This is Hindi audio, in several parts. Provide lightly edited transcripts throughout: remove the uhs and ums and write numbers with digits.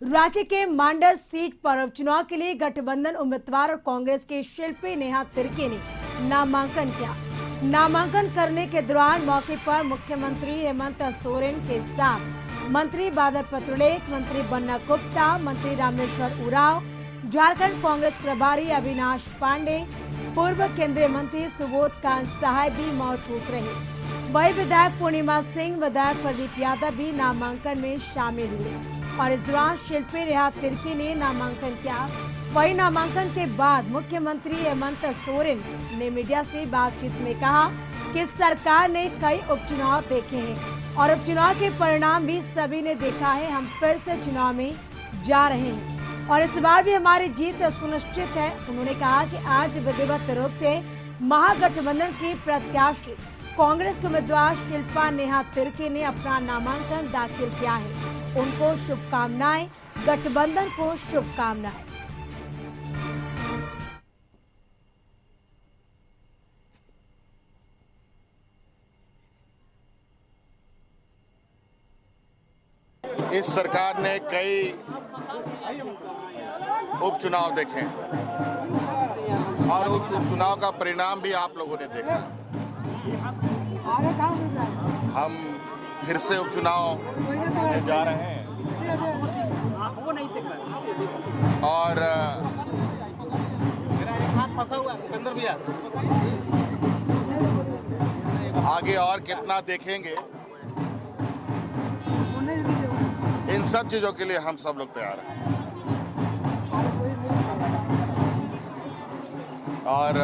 राज्य के मांडर सीट पर उपचुनाव के लिए गठबंधन उम्मीदवार और कांग्रेस के शिल्पी नेहा तिर्की ने नामांकन किया। नामांकन करने के दौरान मौके पर मुख्यमंत्री हेमंत सोरेन के साथ मंत्री बादल पत्रलेख, मंत्री बन्ना गुप्ता, मंत्री रामेश्वर उरांव, झारखंड कांग्रेस प्रभारी अविनाश पांडे, पूर्व केंद्रीय मंत्री सुबोध कांत सहाय भी मौजूद रहे। वही विधायक पूर्णिमा सिंह, विधायक प्रदीप यादव भी नामांकन में शामिल हुए और इस दौरान शिल्पी नेहा तिर्की ने नामांकन किया। वही नामांकन के बाद मुख्यमंत्री हेमंत सोरेन ने मीडिया से बातचीत में कहा कि सरकार ने कई उपचुनाव देखे हैं और उपचुनाव के परिणाम भी सभी ने देखा है। हम फिर से चुनाव में जा रहे हैं और इस बार भी हमारी जीत सुनिश्चित है। उन्होंने कहा कि आज विधिवत रूप से महागठबंधन की प्रत्याशी कांग्रेस के उम्मीदवार शिल्पा नेहा तिर्की ने अपना नामांकन दाखिल किया है। उनको शुभकामनाएं, गठबंधन को शुभकामनाएं। इस सरकार ने कई उपचुनाव देखे और उस उपचुनाव का परिणाम भी आप लोगों ने देखा। हम फिर से उपचुनाव में जा रहे हैं और आगे और कितना देखेंगे, इन सब चीजों के लिए हम सब लोग तैयार हैं। और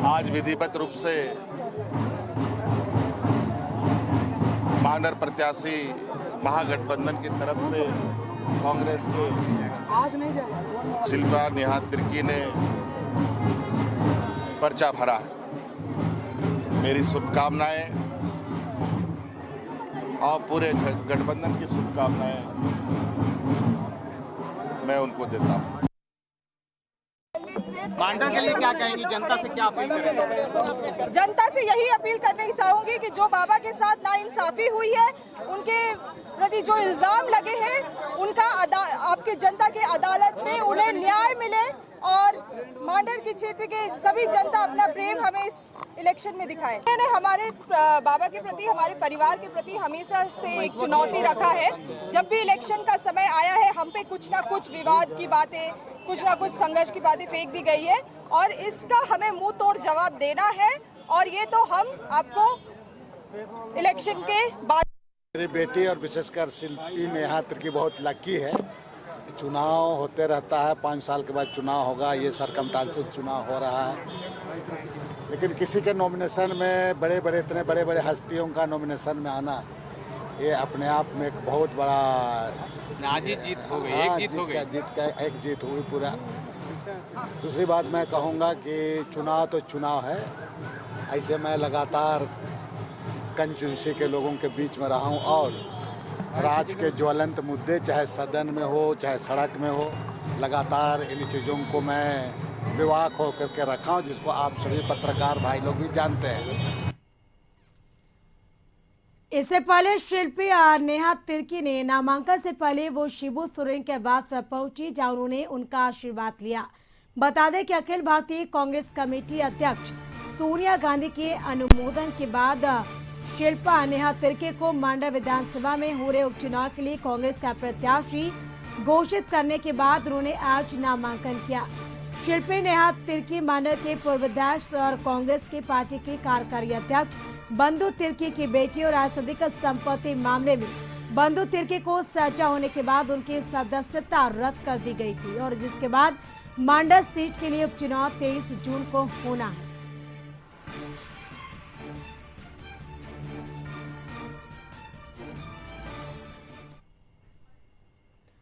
आज विधिवत रूप से मांडर प्रत्याशी महागठबंधन की तरफ से कांग्रेस के शिल्पा नेहा तिर्की ने पर्चा भरा है। मेरी शुभकामनाएं और पूरे गठबंधन की शुभकामनाएं मैं उनको देता हूं। मांडर के लिए क्या कहेंगी, जनता से क्या अपील करेंगे? जनता से यही अपील करने चाहूंगी कि जो बाबा के साथ नाइंसाफी हुई है, उनके प्रति जो इल्जाम लगे हैं, उनका आपके जनता के अदालत में उन्हें न्याय मिले और मांडर के क्षेत्र के सभी जनता अपना प्रेम हमें इस इलेक्शन में दिखाए। मैंने हमारे बाबा के प्रति, हमारे परिवार के प्रति हमेशा से एक चुनौती रखा है। जब भी इलेक्शन का समय आया है, हम पे कुछ ना कुछ विवाद की बातें, कुछ ना कुछ संघर्ष की बातें फेंक दी गई है और इसका हमें मुंह तोड़ जवाब देना है और ये तो हम आपको इलेक्शन के बाद। मेरी बेटी और विशेषकर शिल्पी नेहा तिर्की बहुत लकी है। चुनाव होते रहता है, 5 साल के बाद चुनाव होगा, ये सरकमस्टेंसेस चुनाव हो रहा है, लेकिन किसी के नॉमिनेशन में इतने बड़े बड़े हस्तियों का नॉमिनेशन में आना, ये अपने आप में एक बहुत बड़ा जीत हो गई। एक जीत हुई पूरा। दूसरी बात मैं कहूँगा कि चुनाव तो चुनाव है। ऐसे मैं लगातार कंस्टिट्यूंसी के लोगों के बीच में रहा हूँ और राज्य के ज्वलंत मुद्दे, चाहे सदन में हो चाहे सड़क में हो, लगातार इन चीज़ों को मैं बेवाक होकर के रखा हूँ, जिसको आप सभी पत्रकार भाई लोग भी जानते हैं। इससे पहले शिल्पी नेहा तिर्की ने नामांकन से पहले वो शिबू सोरेन के आवास पर पहुंची, जहां उन्होंने उनका आशीर्वाद लिया। बता दें कि अखिल भारतीय कांग्रेस कमेटी अध्यक्ष सोनिया गांधी के अनुमोदन के बाद शिल्पा नेहा तिर्की को मांडर विधानसभा में हो रहे उपचुनाव के लिए कांग्रेस का प्रत्याशी घोषित करने के बाद उन्होंने आज नामांकन किया। शिल्पी नेहा तिर्की मांडर के पूर्व अध्यक्ष और कांग्रेस की पार्टी के कार्यकारी अध्यक्ष बंधु तिर्की की बेटी और राजनीतिक संपत्ति मामले में बंधु तिर्की को सजा होने के बाद उनकी सदस्यता रद्द कर दी गई थी और जिसके बाद मांडर सीट के लिए उपचुनाव 23 जून को होना है।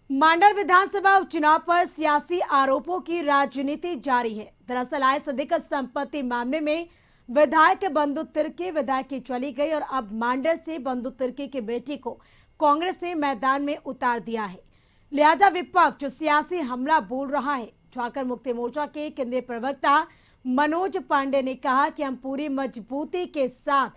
मांडर विधानसभा उपचुनाव पर सियासी आरोपों की राजनीति जारी है। दरअसल आय अधिक संपत्ति मामले में विधायक बंधु तिर्की विधायक की चली गई और अब मांडर से बंधु तिर्की की बेटी को कांग्रेस ने मैदान में उतार दिया है। लिहाजा विपक्ष सियासी हमला बोल रहा है। झारखंड मुक्ति मोर्चा के केंद्रीय प्रवक्ता मनोज पांडे ने कहा कि हम पूरी मजबूती के साथ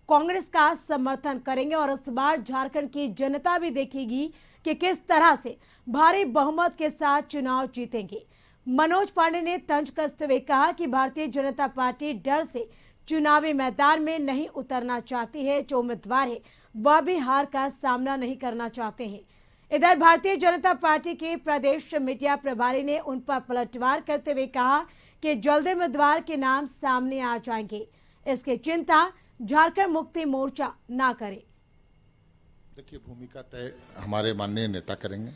कांग्रेस का समर्थन करेंगे और इस बार झारखंड की जनता भी देखेगी कि किस तरह से भारी बहुमत के साथ चुनाव जीतेंगे। मनोज पांडे ने तंज कसते हुए कहा कि भारतीय जनता पार्टी डर से चुनावी मैदान में नहीं उतरना चाहती है। जो उम्मीदवार है वह भी हार का सामना नहीं करना चाहते हैं। इधर भारतीय जनता पार्टी के प्रदेश मीडिया प्रभारी ने उन पर पलटवार करते हुए कहा कि जल्द उम्मीदवार के नाम सामने आ जाएंगे, इसकी चिंता झारखंड मुक्ति मोर्चा ना करे। देखिए, भूमिका तय हमारे माननीय नेता करेंगे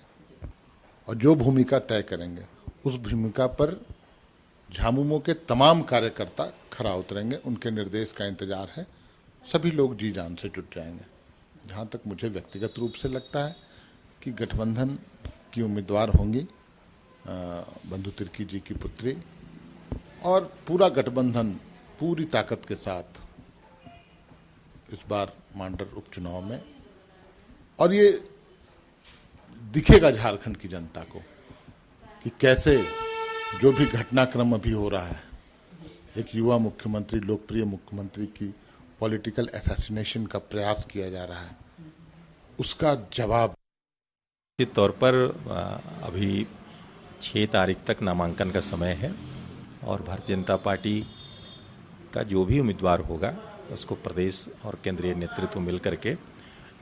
और जो भूमिका तय करेंगे उस भूमिका पर झामुमो के तमाम कार्यकर्ता खरा उतरेंगे। उनके निर्देश का इंतजार है। सभी लोग जी जान से जुट जाएंगे। जहां तक मुझे व्यक्तिगत रूप से लगता है कि गठबंधन की उम्मीदवार होंगी बंधु तिर्की जी की पुत्री, और पूरा गठबंधन पूरी ताकत के साथ इस बार मांडर उपचुनाव में, और ये दिखेगा झारखंड की जनता को कि कैसे जो भी घटनाक्रम अभी हो रहा है, एक युवा मुख्यमंत्री, लोकप्रिय मुख्यमंत्री की पॉलिटिकल असैसिनेशन का प्रयास किया जा रहा है, उसका जवाब निश्चित तौर पर अभी 6 तारीख तक नामांकन का समय है और भारतीय जनता पार्टी का जो भी उम्मीदवार होगा उसको प्रदेश और केंद्रीय नेतृत्व मिल करके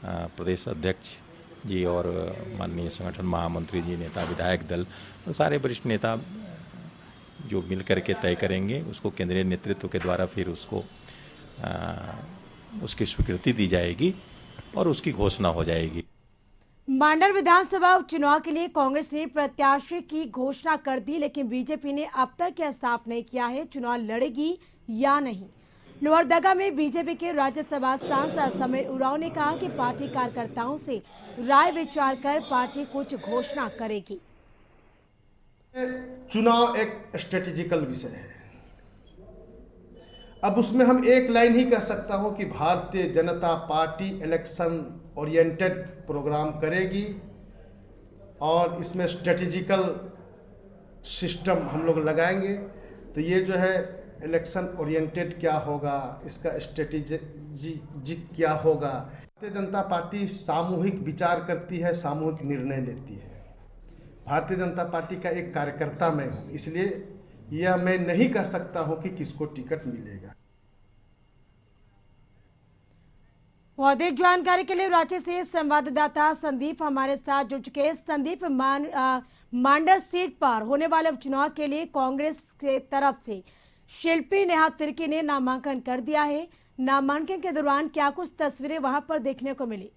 प्रदेश अध्यक्ष जी और माननीय संगठन महामंत्री जी, नेता, विधायक दल और सारे वरिष्ठ नेता जो मिल करके तय करेंगे। उसको केंद्रीय नेतृत्व के द्वारा फिर उसको उसकी स्वीकृति दी जाएगी और उसकी घोषणा हो जाएगी। मांडर विधानसभा उपचुनाव के लिए कांग्रेस ने प्रत्याशी की घोषणा कर दी, लेकिन बीजेपी ने अब तक यह साफ नहीं किया है चुनाव लड़ेगी या नहीं। लोहरदगा में बीजेपी के राज्यसभा सांसद समीर उरांव ने कहा कि पार्टी कार्यकर्ताओं से राय विचार कर पार्टी कुछ घोषणा करेगी। चुनाव एक स्ट्रेटेजिकल विषय है। अब उसमें हम एक लाइन ही कह सकता हूं कि Bharatiya Janata party election oriented program करेगी और इसमें स्ट्रेटेजिकल सिस्टम हम लोग लगाएंगे। तो ये जो है इलेक्शन ओरिएंटेड क्या होगा, इसका स्ट्रेटेजिक क्या होगा। भारतीय जनता पार्टी सामूहिक विचार करती है, सामूहिक निर्णय लेती है। भारतीय जनता पार्टी का एक कार्यकर्ता मैं हूँ, इसलिए यह मैं नहीं कह सकता हूं कि किसको टिकट मिलेगा। और अधिक जानकारी के लिए रांची से संवाददाता संदीप हमारे साथ जुड़ चुके हैं। संदीप, मांडर सीट पर होने वाले उपचुनाव के लिए कांग्रेस के तरफ से शिल्पी नेहा तिर्की ने नामांकन कर दिया है। नामांकन के दौरान क्या कुछ तस्वीरें वहां पर देखने को मिली?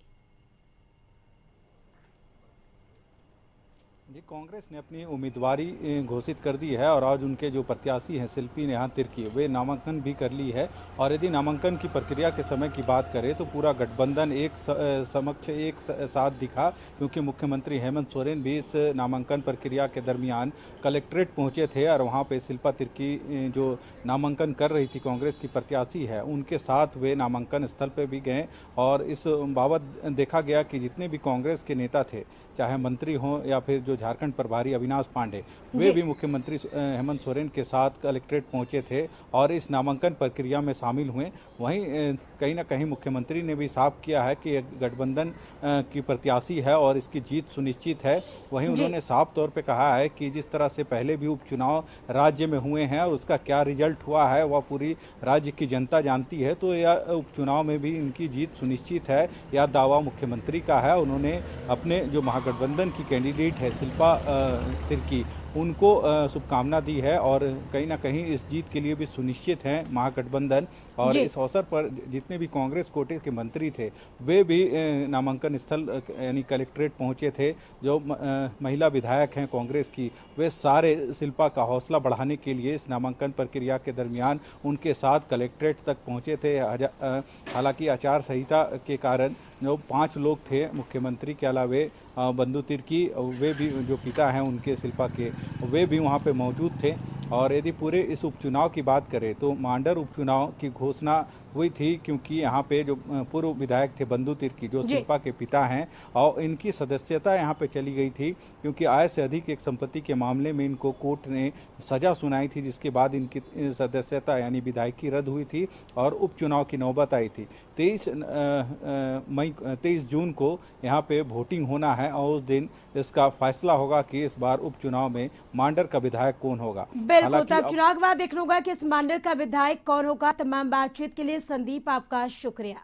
जी, कांग्रेस ने अपनी उम्मीदवारी घोषित कर दी है और आज उनके जो प्रत्याशी हैं शिल्पी नेहा तिर्की, वे नामांकन भी कर ली है। और यदि नामांकन की प्रक्रिया के समय की बात करें तो पूरा गठबंधन एक साथ दिखा, क्योंकि मुख्यमंत्री हेमंत सोरेन भी इस नामांकन प्रक्रिया के दरमियान कलेक्ट्रेट पहुंचे थे और वहां पे शिल्पा तिर्की जो नामांकन कर रही थी, कांग्रेस की प्रत्याशी है, उनके साथ वे नामांकन स्थल पर भी गए। और इस बाबत देखा गया कि जितने भी कांग्रेस के नेता थे, चाहे मंत्री हों या फिर जो झारखंड प्रभारी अविनाश पांडे, वे भी मुख्यमंत्री हेमंत सोरेन के साथ कलेक्ट्रेट पहुंचे थे और इस नामांकन प्रक्रिया में शामिल हुए। वहीं कहीं ना कहीं मुख्यमंत्री ने भी साफ किया है कि गठबंधन की प्रत्याशी है और इसकी जीत सुनिश्चित है। वहीं उन्होंने साफ तौर पे कहा है कि जिस तरह से पहले भी उपचुनाव राज्य में हुए हैं और उसका क्या रिजल्ट हुआ है वह पूरी राज्य की जनता जानती है, तो यह उपचुनाव में भी इनकी जीत सुनिश्चित है, यह दावा मुख्यमंत्री का है। उन्होंने अपने जो महागठबंधन की कैंडिडेट है शिल्पा तिर्की, उनको शुभकामना दी है और कहीं ना कहीं इस जीत के लिए भी सुनिश्चित हैं महागठबंधन। और इस अवसर पर जितने भी कांग्रेस कोटे के मंत्री थे वे भी नामांकन स्थल यानी कलेक्ट्रेट पहुंचे थे। जो महिला विधायक हैं कांग्रेस की, वे सारे शिल्पा का हौसला बढ़ाने के लिए इस नामांकन प्रक्रिया के दरमियान उनके साथ कलेक्ट्रेट तक पहुंचे थे। हालांकि आचार संहिता के कारण जो 5 लोग थे मुख्यमंत्री के अलावे बंधु तिर्की, वे भी जो पिता हैं उनके शिल्पा के, वे भी वहाँ पे मौजूद थे और यदि पूरे इस उपचुनाव की बात करें तो मांडर उपचुनाव की घोषणा हुई थी, क्योंकि यहाँ पे जो पूर्व विधायक थे बंधु तिर्की, जो शिल्पा के पिता हैं, और इनकी सदस्यता यहाँ पे चली गई थी, क्योंकि आय से अधिक एक संपत्ति के मामले में इनको कोर्ट ने सजा सुनाई थी, जिसके बाद इनकी सदस्यता यानी विधायकी रद्द हुई थी और उपचुनाव की नौबत आई थी। 23 जून को यहाँ पे वोटिंग होना है और उस दिन इसका फैसला होगा कि इस बार उपचुनाव में मांडर का विधायक कौन होगा। बिल्कुल, तब चुनाव के बाद देखना होगा कि इस मांडर का विधायक कौन होगा। तमाम बातचीत के लिए संदीप आपका शुक्रिया।